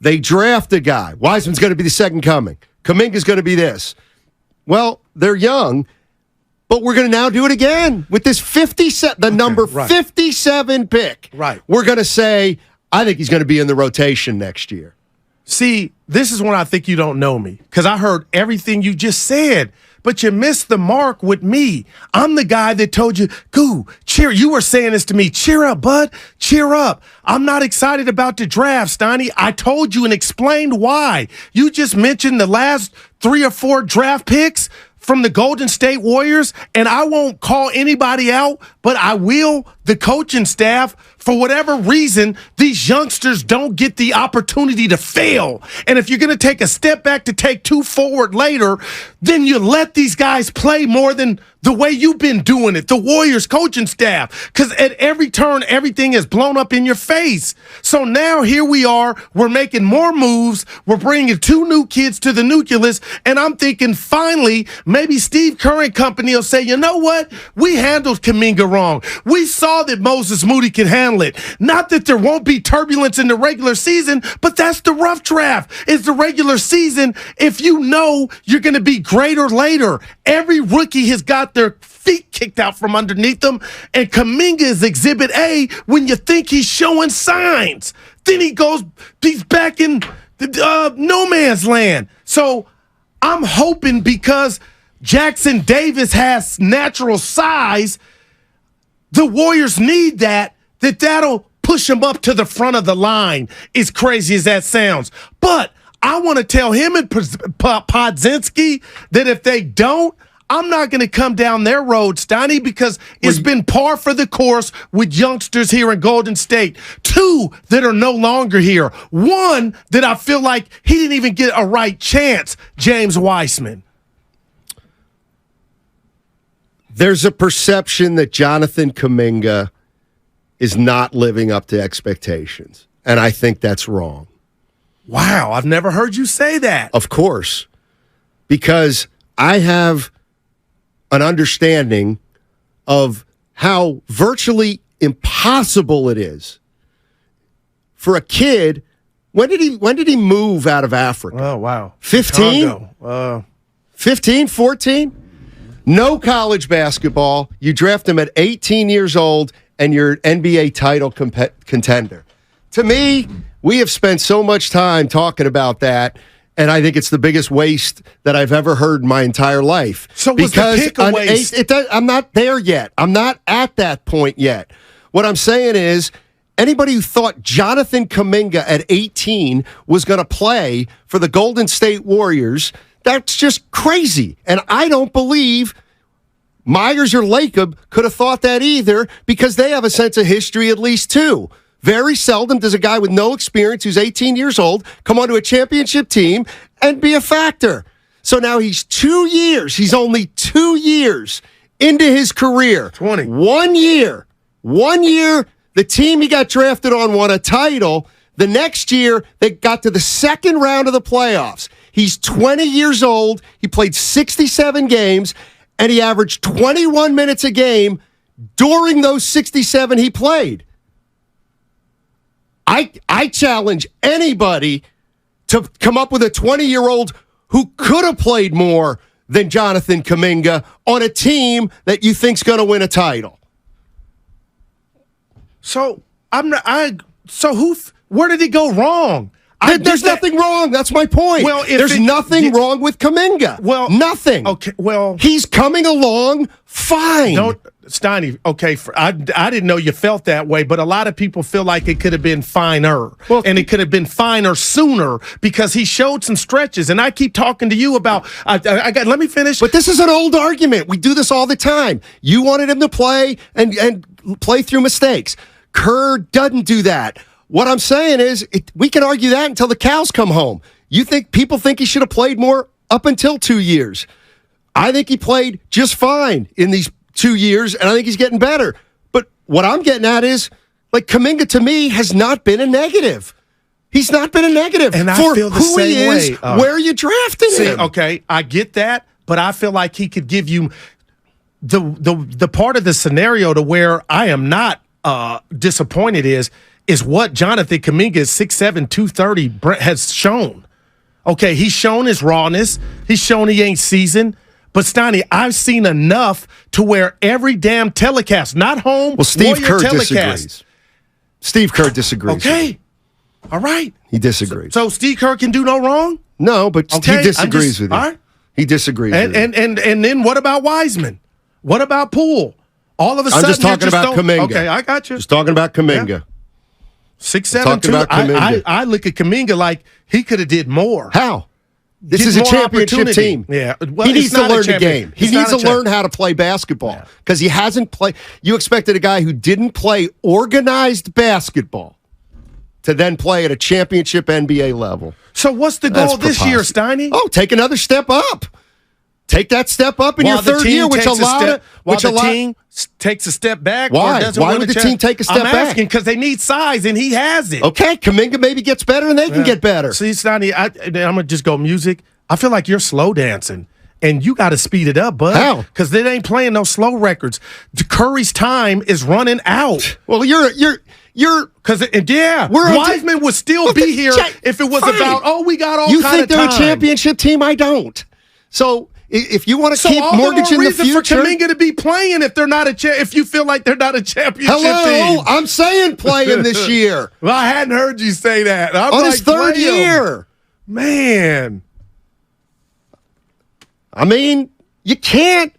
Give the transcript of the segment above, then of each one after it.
They draft a guy. Wiseman's going to be the second coming. Kuminga's going to be this. Well, they're young, but we're going to now do it again with this 57 pick. Right. We're going to say, I think he's going to be in the rotation next year. See, this is when I think you don't know me, because I heard everything you just said, but you missed the mark with me. I'm the guy that told you, Goo, cheer. You were saying this to me. Cheer up, bud. Cheer up. I'm not excited about the draft, Steiny. I told you and explained why. You just mentioned the last 3 or 4 draft picks from the Golden State Warriors, and I won't call anybody out, but I will the coaching staff. For whatever reason, these youngsters don't get the opportunity to fail. And if you're going to take a step back to take 2 forward later, then you let these guys play more than the way you've been doing it, the Warriors coaching staff, because at every turn, everything is blown up in your face. So now here we are. We're making more moves. We're bringing 2 new kids to the nucleus, and I'm thinking finally maybe Steve Kerr and company will say, you know what? We handled Kuminga wrong. We saw that Moses Moody can handle it. Not that there won't be turbulence in the regular season, but that's the rough draft. It's the regular season if you know you're going to be greater later. Every rookie has got their feet kicked out from underneath them, and Kuminga is exhibit A when you think he's showing signs. Then he's back in no man's land. So I'm hoping because Jackson Davis has natural size, the Warriors need that'll push him up to the front of the line, as crazy as that sounds. But I want to tell him and Podzinski that if they don't, I'm not going to come down their road, Steiny, because it's been par for the course with youngsters here in Golden State. 2 that are no longer here. 1 that I feel like he didn't even get a right chance, James Wiseman. There's a perception that Jonathan Kuminga is not living up to expectations, and I think that's wrong. Wow, I've never heard you say that. Of course, because I have an understanding of how virtually impossible it is for a kid. When did he move out of Africa? Oh, wow. 15? 15, 14? No college basketball. You draft him at 18 years old, and you're an NBA title contender. To me, we have spent so much time talking about that, and I think it's the biggest waste that I've ever heard in my entire life. So was the pick a waste? I'm not there yet. I'm not at that point yet. What I'm saying is, anybody who thought Jonathan Kuminga at 18 was going to play for the Golden State Warriors, that's just crazy. And I don't believe Myers or Lacob could have thought that either, because they have a sense of history at least too. Very seldom does a guy with no experience who's 18 years old come onto a championship team and be a factor. So now he's only 2 years into his career. 20. 1 year. 1 year, the team he got drafted on won a title. The next year, they got to the second round of the playoffs. He's 20 years old. He played 67 games, and he averaged 21 minutes a game during those 67 he played. I challenge anybody to come up with a 20-year-old who could have played more than Jonathan Kuminga on a team that you think's going to win a title. So where did he go wrong? There's nothing wrong. That's my point. Well, there's nothing wrong with Kuminga. Well, nothing. Okay. Well, he's coming along fine. Steiny. Okay, I didn't know you felt that way, but a lot of people feel like it could have been finer, and it could have been finer sooner because he showed some stretches. And I keep talking to you about. Let me finish. But this is an old argument. We do this all the time. You wanted him to play and play through mistakes. Kerr doesn't do that. What I'm saying is, we can argue that until the cows come home. You think people think he should have played more up until 2 years. I think he played just fine in these 2 years, and I think he's getting better. But what I'm getting at is, like, Kuminga to me has not been a negative. He's not been a negative and for who he is, where you drafted him. Okay, I get that, but I feel like he could give you the part of the scenario to where I am not disappointed is is what Jonathan Kuminga is 6'7", 230 has shown. Okay, he's shown his rawness. He's shown he ain't seasoned. But, Steiny, I've seen enough to where every damn telecast, not home, well, Steve Warrior Kerr telecast. disagrees. Steve Kerr disagrees. Okay. All right. He disagrees. So Steve Kerr can do no wrong? No, but Okay, he disagrees with you. all right. He disagrees with you. And then what about Wiseman? What about Poole? All of a sudden, I'm just talking about Kuminga. Okay, I got you. Just talking about Kuminga. Yeah. 6'7", Talking about Kuminga. I look at Kuminga like he could have did more. How? This Get is a more championship opportunity. team. Yeah. Well, he needs it's to not a learn the champion. game. He It's needs not to a learn how to play basketball because he hasn't played. You expected a guy who didn't play organized basketball to then play at a championship NBA level. So what's the goal this year, Steiny? Oh, take another step up. Take that step up in your third year, which allowed the team takes a step back. Why? Or doesn't Why win would a the team take a step back? I'm asking because they need size, and he has it. Okay, Kuminga maybe gets better, and they can get better. See, Steiny, I'm going to just go music. I feel like you're slow dancing, and you got to speed it up, bud. How? Because they ain't playing no slow records. Curry's time is running out. Well, you're because Wiseman would still be here if it was about we got all. You kind think of they're time. a championship team? I don't. So if you want to keep mortgaging the future, for Kuminga to be playing if they're not if you feel like they're not a championship team. I'm saying playing this year. Well, I hadn't heard you say that. I'm on like, his third year, man. I mean, you can't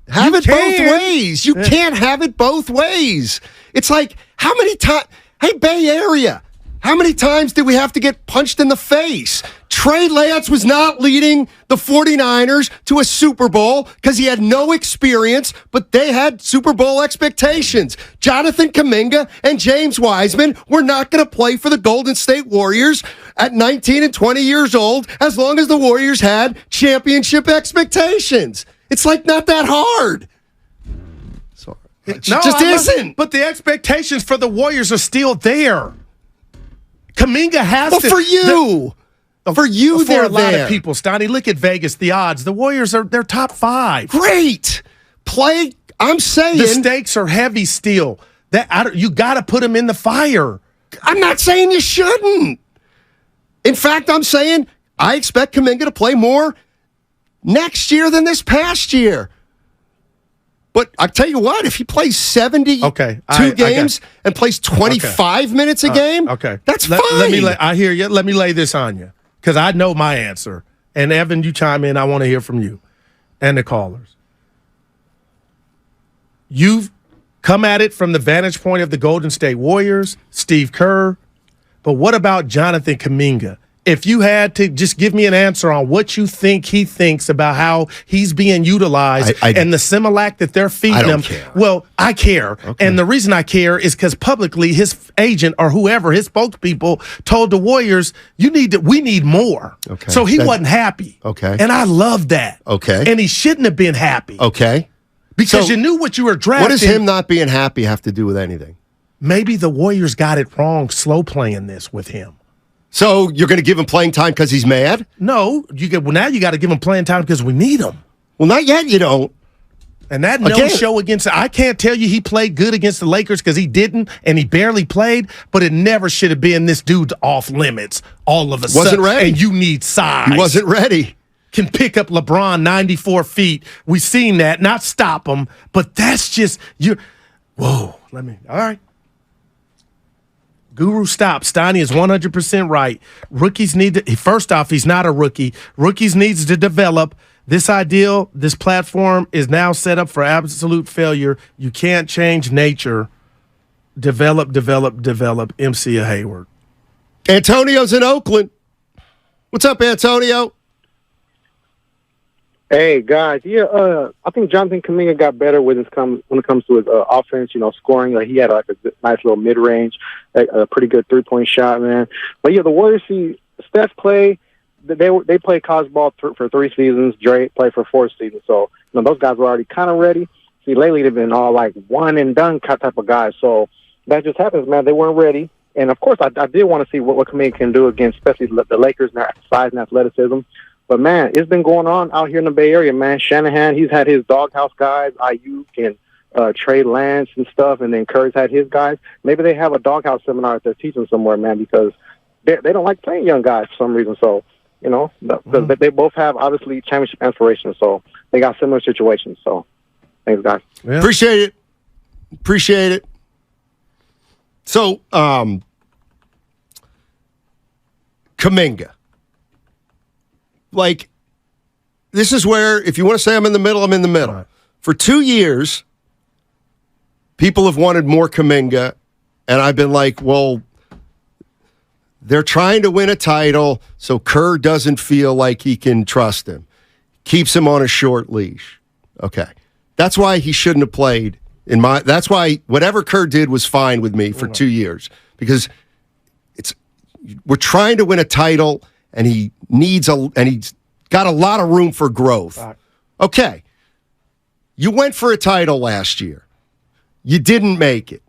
have it both ways. You can't have it both ways. It's like, how many times, hey, Bay Area, how many times did we have to get punched in the face? Trey Lance was not leading the 49ers to a Super Bowl because he had no experience, but they had Super Bowl expectations. Jonathan Kuminga and James Wiseman were not going to play for the Golden State Warriors at 19 and 20 years old as long as the Warriors had championship expectations. It's like not that hard. Sorry. It just isn't. But the expectations for the Warriors are still there. Kuminga has to. For you. For you, for a lot there. of people, Steiny, look at Vegas, the odds. The Warriors they're top 5. Great. Play. I'm saying. The stakes are heavy still. You got to put them in the fire. I'm not saying you shouldn't. In fact, I'm saying I expect Kuminga to play more next year than this past year. But I tell you what, if he plays 72 games and plays 25 minutes a game, that's fine. I hear you. Let me lay this on you because I know my answer. And Evan, you chime in. I want to hear from you and the callers. You've come at it from the vantage point of the Golden State Warriors, Steve Kerr. But what about Jonathan Kuminga? If you had to just give me an answer on what you think he thinks about how he's being utilized and the Similac that they're feeding him. Care. Well, I care. Okay. And the reason I care is because publicly his agent or whoever, his spokespeople, told the Warriors, we need more. Okay. So he wasn't happy. Okay. And I love that. Okay. And he shouldn't have been happy. Okay. Because you knew what you were drafting. What does him not being happy have to do with anything? Maybe the Warriors got it wrong slow playing this with him. So you're going to give him playing time because he's mad? No, now you got to give him playing time because we need him. Well, not yet. You don't. And that no-show against, I can't tell you he played good against the Lakers because he didn't, and he barely played, but it never should have been this dude's off limits all of a sudden. Wasn't ready. And you need size. He wasn't ready. Can pick up LeBron 94 feet. We've seen that. Not stop him, but that's just, all right. Guru, stop. Steiny is 100% right. Rookies need to, first off, he's not a rookie. Rookies needs to develop. This platform is now set up for absolute failure. You can't change nature. Develop. MC Hayward. Antonio's in Oakland. What's up, Antonio? Hey, guys. Yeah, I think Jonathan Kuminga got better when it comes to his offense, scoring. He had a nice little mid-range, a pretty good three-point shot, man. But, yeah, the Warriors, Steph play, they played college ball for 3 seasons. Dre played for 4 seasons. So, those guys were already kind of ready. See, lately they've been all, one-and-done type of guys. So that just happens, man. They weren't ready. And, of course, I did want to see what Kuminga can do against, especially the Lakers, and their size and athleticism. But, man, it's been going on out here in the Bay Area, man. Shanahan, he's had his doghouse guys, Ayuk and Trey Lance and stuff, and then Kerr's had his guys. Maybe they have a doghouse seminar that they're teaching somewhere, man, because they don't like playing young guys for some reason. So, they both have, obviously, championship aspirations, so they got similar situations. So, thanks, guys. Yeah. Appreciate it. So, Kuminga. Like, this is where, if you want to say I'm in the middle, I'm in the middle. Right. For 2 years, people have wanted more Kuminga, and I've been like, well, they're trying to win a title, so Kerr doesn't feel like he can trust him. Keeps him on a short leash. Okay. That's why he shouldn't have played. That's why whatever Kerr did was fine with me for 2 years, because we're trying to win a title, and he's got a lot of room for growth. Okay. You went for a title last year. You didn't make it.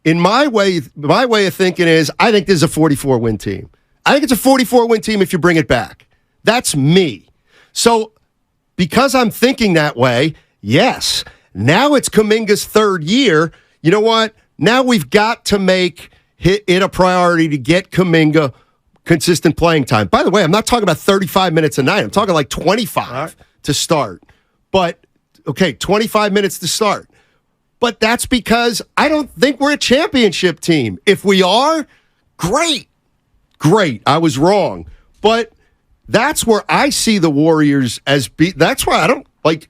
In my way of thinking is, I think this is a 44-win team. I think it's a 44-win team if you bring it back. That's me. So, because I'm thinking that way, yes, now it's Kuminga's third year. You know what? Now we've got to make it a priority to get Kuminga consistent playing time. By the way, I'm not talking about 35 minutes a night. I'm talking like 25 to start. But, okay, 25 minutes to start. But that's because I don't think we're a championship team. If we are, great. I was wrong. But that's where I see the Warriors as that's why I don't like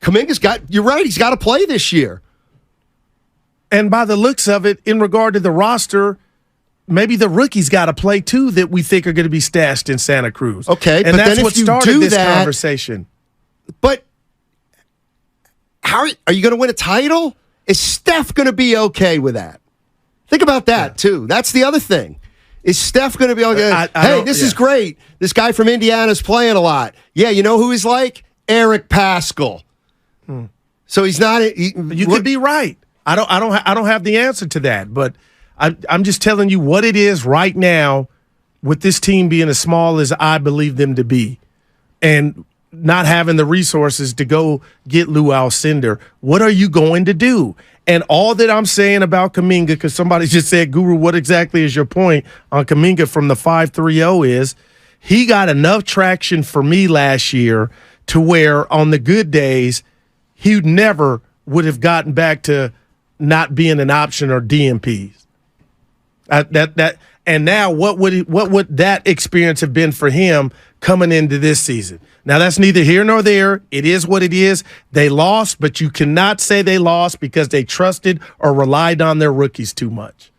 Kuminga's you're right, he's got to play this year. And by the looks of it, in regard to the roster, maybe the rookies got to play too that we think are going to be stashed in Santa Cruz. Okay, and but that's then what if you started do this that, conversation. But how are you going to win a title? Is Steph going to be okay with that? Think about that, too. That's the other thing. Is Steph going to be okay? Hey, this is great. This guy from Indiana's playing a lot. Yeah, you know who he's like? Eric Paschall. So he's not. You could be right. I don't have the answer to that, but I'm just telling you what it is right now with this team being as small as I believe them to be, and not having the resources to go get Lou Alcindor. What are you going to do? And all that I'm saying about Kuminga, because somebody just said, Guru, what exactly is your point on Kuminga from the 5-3-0 is he got enough traction for me last year to where on the good days he never would have gotten back to not being an option or DMPs. And now what would that experience have been for him coming into this season? Now, that's neither here nor there. It is what it is. They lost, but you cannot say they lost because they trusted or relied on their rookies too much.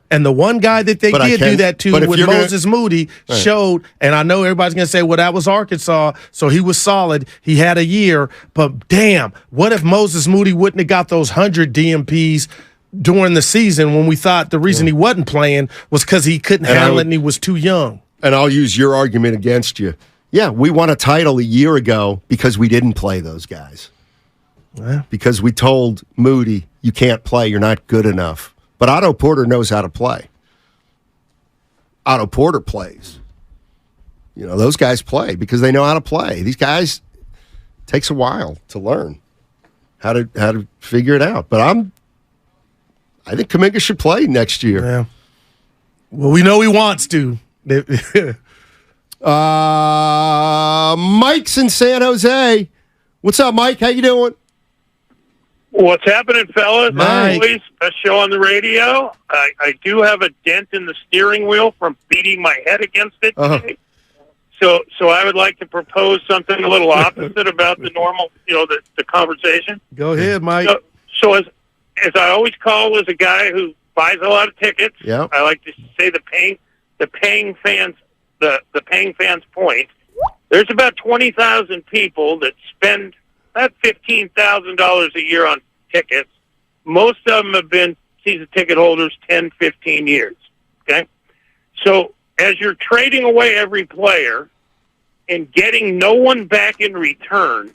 And the one guy that they did do that to with Moses Moody showed, and I know everybody's going to say, well, that was Arkansas, so he was solid. He had a year. But, damn, what if Moses Moody wouldn't have got those 100 DMPs during the season when we thought the reason he wasn't playing was because he couldn't handle it and he was too young? And I'll use your argument against you. Yeah, we won a title a year ago because we didn't play those guys. Yeah. Because we told Moody, you can't play, you're not good enough. But Otto Porter knows how to play. Otto Porter plays. You know, those guys play because they know how to play. These guys, it takes a while to learn how to figure it out. But I think Kuminga should play next year. Yeah. Well, we know he wants to. Mike's in San Jose. What's up, Mike? How you doing? What's happening, fellas? Mike. Always a show on the radio. I do have a dent in the steering wheel from beating my head against it today. So I would like to propose something a little opposite about the normal, the conversation. Go ahead, Mike. So as I always call as a guy who buys a lot of tickets, I like to say the paying fans point. There's about 20,000 people that spend about $15,000 a year on tickets. Most of them have been season ticket holders 10, 15 years. Okay? So as you're trading away every player and getting no one back in return,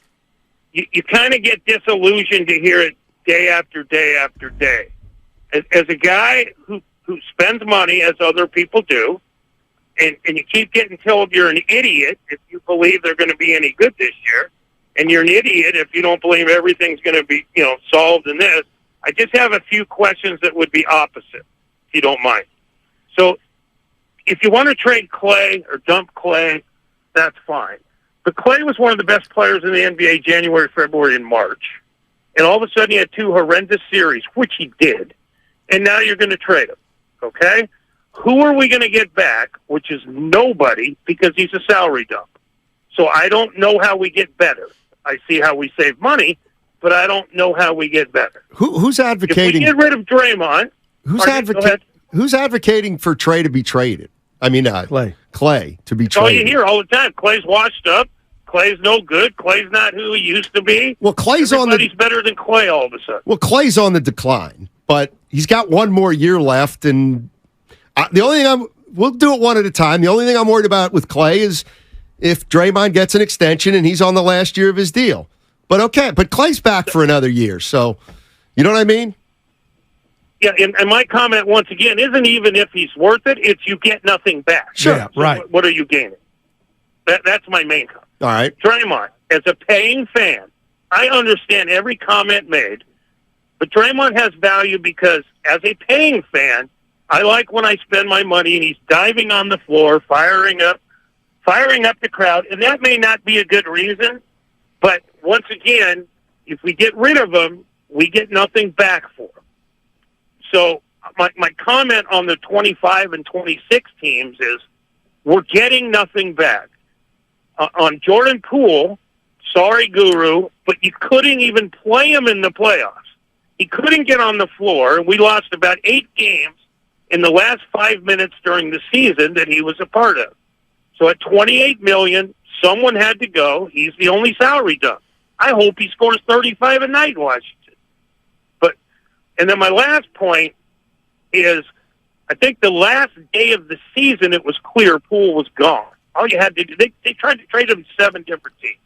you kind of get disillusioned to hear it day after day after day. As a guy who spends money, as other people do, and you keep getting told you're an idiot if you believe they're going to be any good this year, and you're an idiot if you don't believe everything's going to be, solved in this. I just have a few questions that would be opposite, if you don't mind. So if you want to trade Clay or dump Clay, that's fine. But Clay was one of the best players in the NBA January, February, and March. And all of a sudden he had 2 horrendous series, which he did. And now you're going to trade him, okay? Who are we going to get back, which is nobody, because he's a salary dump. So I don't know how we get better. I see how we save money, but I don't know how we get better. Who's advocating? If we get rid of Draymond, who's advocating for Trey to be traded? I mean, Clay to be traded. All you hear all the time. Clay's washed up. Clay's no good. Clay's not who he usused to be. Well, Everybody's better than Clay all of a sudden. Well, Clay's on the decline, but he's got one more year left, and the only thing we'll do it one at a time. The only thing I'm worried about with Clay is if Draymond gets an extension and he's on the last year of his deal. But Clay's back for another year, so you know what I mean? Yeah, and my comment, once again, isn't even if he's worth it, it's you get nothing back. Sure, yeah, right. What are you gaining? That's my main comment. All right. Draymond, as a paying fan, I understand every comment made, but Draymond has value because as a paying fan, I like when I spend my money and he's diving on the floor, firing up the crowd, and that may not be a good reason, but once again, if we get rid of him, we get nothing back for him. So my comment on the 25 and 26 teams is we're getting nothing back. On Jordan Poole, sorry, Guru, but you couldn't even play him in the playoffs. He couldn't get on the floor, and we lost about 8 games in the last 5 minutes during the season that he was a part of. So at $28 million, someone had to go. He's the only salary dump. I hope he scores 35 a night in Washington. And then my last point is, I think the last day of the season, it was clear Poole was gone. All you had to do, they tried to trade him 7 different teams.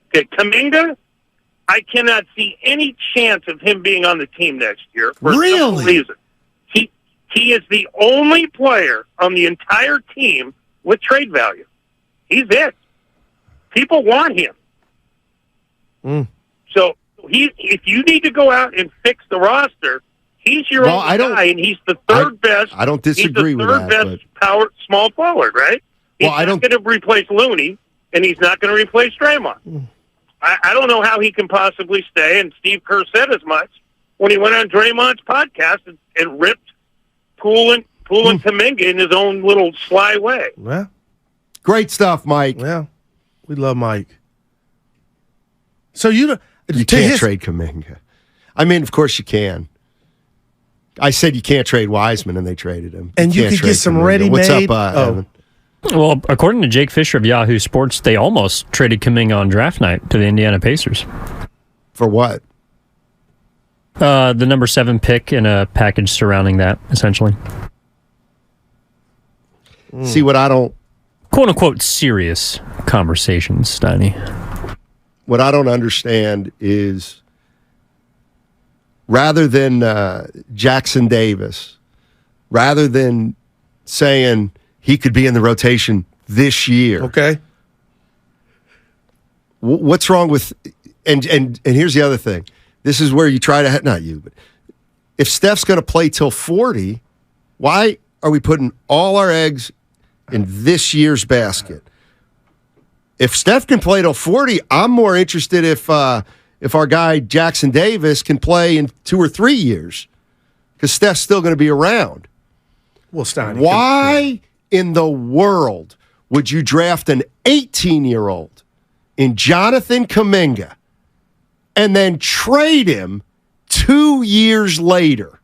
Okay, Kuminga, I cannot see any chance of him being on the team next year for a simple reason. He is the only player on the entire team with trade value. He's it. People want him. So if you need to go out and fix the roster, he's your only guy, and he's the third best. I don't disagree with that. He's the third best small forward, right? He's not going to replace Looney, and he's not going to replace Draymond. I don't know how he can possibly stay, and Steve Kerr said as much when he went on Draymond's podcast and ripped Poole and Kuminga in his own little sly way. Well, great stuff, Mike. Yeah, we love Mike. So you can't trade Kuminga. I mean, of course you can. I said you can't trade Wiseman, and they traded him. And you could get some Kuminga. ready-made. What's up, Evan? Well, according to Jake Fisher of Yahoo Sports, they almost traded Kuminga on draft night to the Indiana Pacers. For what? The number 7 pick and a package surrounding that, essentially. See what I don't... Quote-unquote serious conversations, Steiny. What I don't understand is rather than Jackson Davis, rather than saying he could be in the rotation this year. Okay. What's wrong with and here's the other thing. This is where you try to not you, but if Steph's going to play till 40, why are we putting all our eggs in this year's basket? If Steph can play till 40, I'm more interested if our guy Jackson Davis can play in 2 or 3 years, because Steph's still going to be around. Well, Steiny, why in the world would you draft an 18-year-old in Jonathan Kuminga and then trade him 2 years later?